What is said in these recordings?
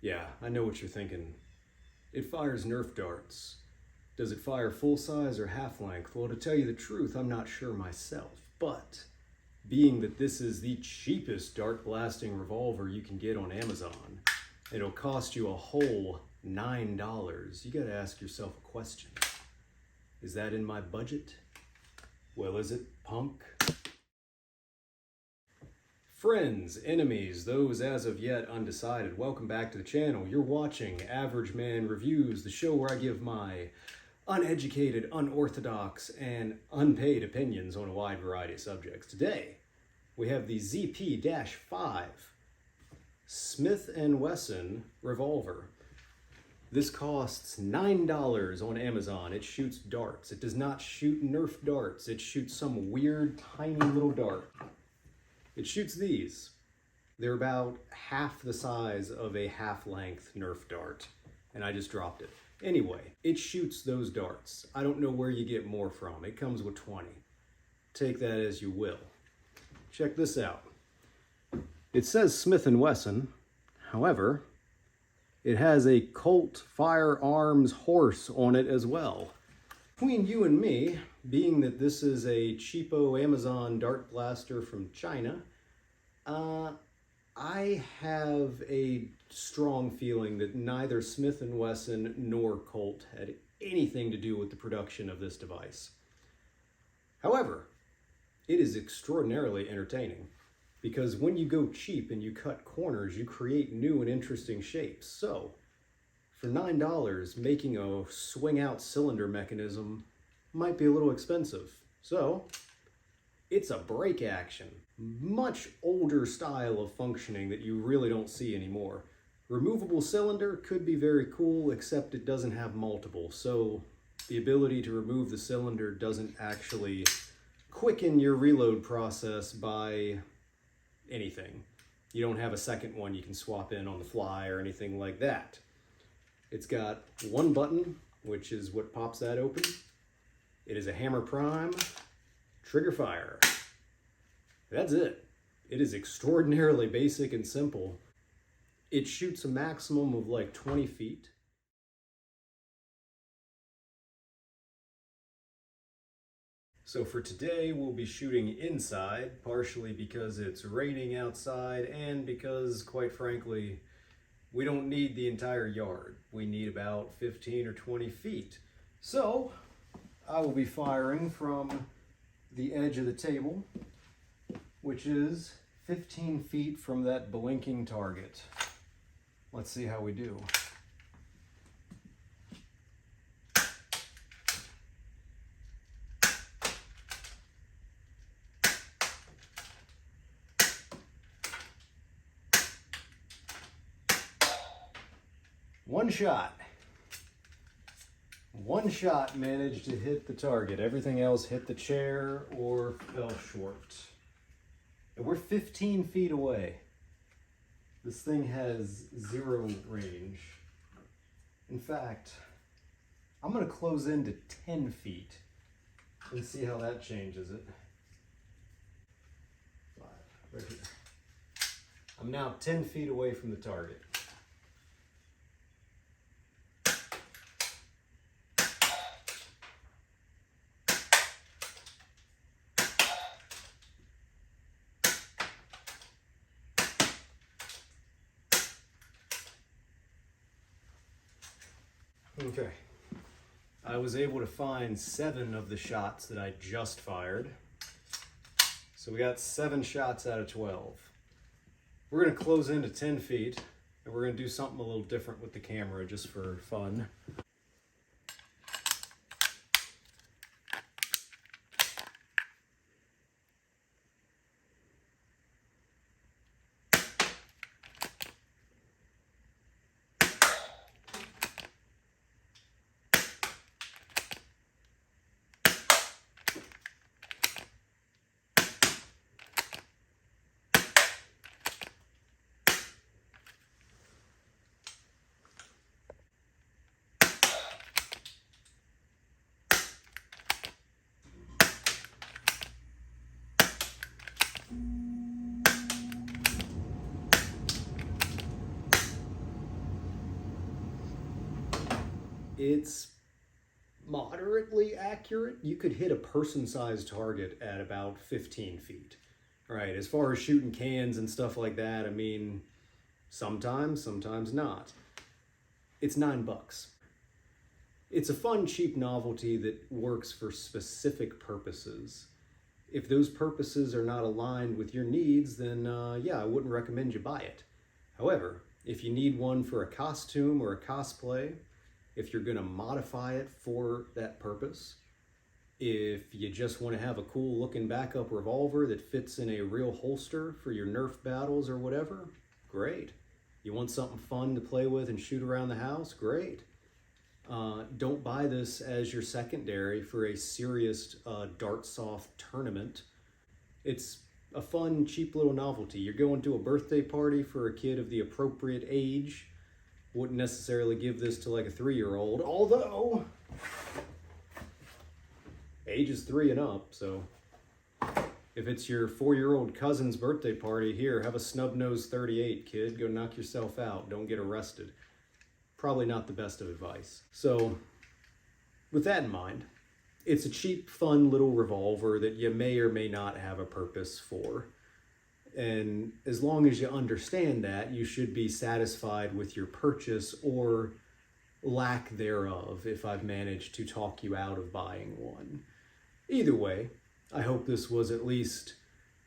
Yeah, I know what you're thinking. It fires Nerf darts. Does it fire full size or half length? Well, to tell you the truth, I'm not sure myself. But being that this is the cheapest dart blasting revolver you can get on Amazon, it'll cost you a whole $9. You gotta ask yourself a question. Is that in my budget? Well, is it, punk? Friends, enemies, those as of yet undecided, welcome back to the channel. You're watching Average Man Reviews, the show where I give my uneducated, unorthodox, and unpaid opinions on a wide variety of subjects. Today, we have the ZP-5 Smith & Wesson revolver. This costs $9 on Amazon. It shoots darts. It does not shoot Nerf darts. It shoots some weird, tiny little dart. It shoots these. They're about half the size of a half-length Nerf dart, and I just dropped it. Anyway, it shoots those darts. I don't know where you get more from. It comes with 20. Take that as you will. Check this out. It says Smith & Wesson. However, it has a Colt Firearms horse on it as well. Between you and me, being that this is a cheapo Amazon dart blaster from China, I have a strong feeling that neither Smith & Wesson nor Colt had anything to do with the production of this device. However, it is extraordinarily entertaining because when you go cheap and you cut corners, you create new and interesting shapes. So, for $9, making a swing-out cylinder mechanism might be a little expensive. So, it's a break action. Much older style of functioning that you really don't see anymore. Removable cylinder could be very cool, except it doesn't have multiple. So, the ability to remove the cylinder doesn't actually quicken your reload process by anything. You don't have a second one you can swap in on the fly or anything like that. It's got one button, which is what pops that open. It is a hammer prime, trigger fire. That's it. It is extraordinarily basic and simple. It shoots a maximum of like 20 feet. So for today, we'll be shooting inside, partially because it's raining outside and because, quite frankly, we don't need the entire yard. We need about 15 or 20 feet. So I will be firing from the edge of the table, which is 15 feet from that blinking target. Let's see how we do. One shot. One shot managed to hit the target. Everything else hit the chair or fell short. And we're 15 feet away. This thing has 0 range. In fact, I'm going to close in to 10 feet and see how that changes it. 5, right here. I'm now 10 feet away from the target. Okay, I was able to find 7 of the shots that I just fired. So we got 7 shots out of 12. We're gonna close into 10 feet and we're gonna do something a little different with the camera just for fun. It's moderately accurate. You could hit a person-sized target at about 15 feet. Right, as far as shooting cans and stuff like that, I mean, sometimes not. It's $9. It's a fun, cheap novelty that works for specific purposes. If those purposes are not aligned with your needs, then yeah, I wouldn't recommend you buy it. However, if you need one for a costume or a cosplay, if you're gonna modify it for that purpose, if you just want to have a cool looking backup revolver that fits in a real holster for your Nerf battles or whatever, great. You want something fun to play with and shoot around the house, great. Don't buy this as your secondary for a serious Dartsoft tournament. It's a fun, cheap little novelty. You're going to a birthday party for a kid of the appropriate age. Wouldn't necessarily give this to like a 3-year-old, although age is 3 and up, so if it's your 4-year-old cousin's birthday party, here, have a snub-nosed 38, kid. Go knock yourself out. Don't get arrested. Probably not the best of advice. So, with that in mind, it's a cheap, fun little revolver that you may or may not have a purpose for. And as long as you understand that, you should be satisfied with your purchase or lack thereof if I've managed to talk you out of buying one. Either way, I hope this was at least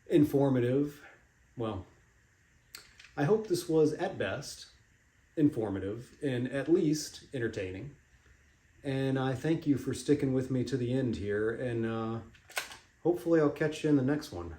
informative. Well, I hope this was at best informative and at least entertaining. And I thank you for sticking with me to the end here, and hopefully I'll catch you in the next one.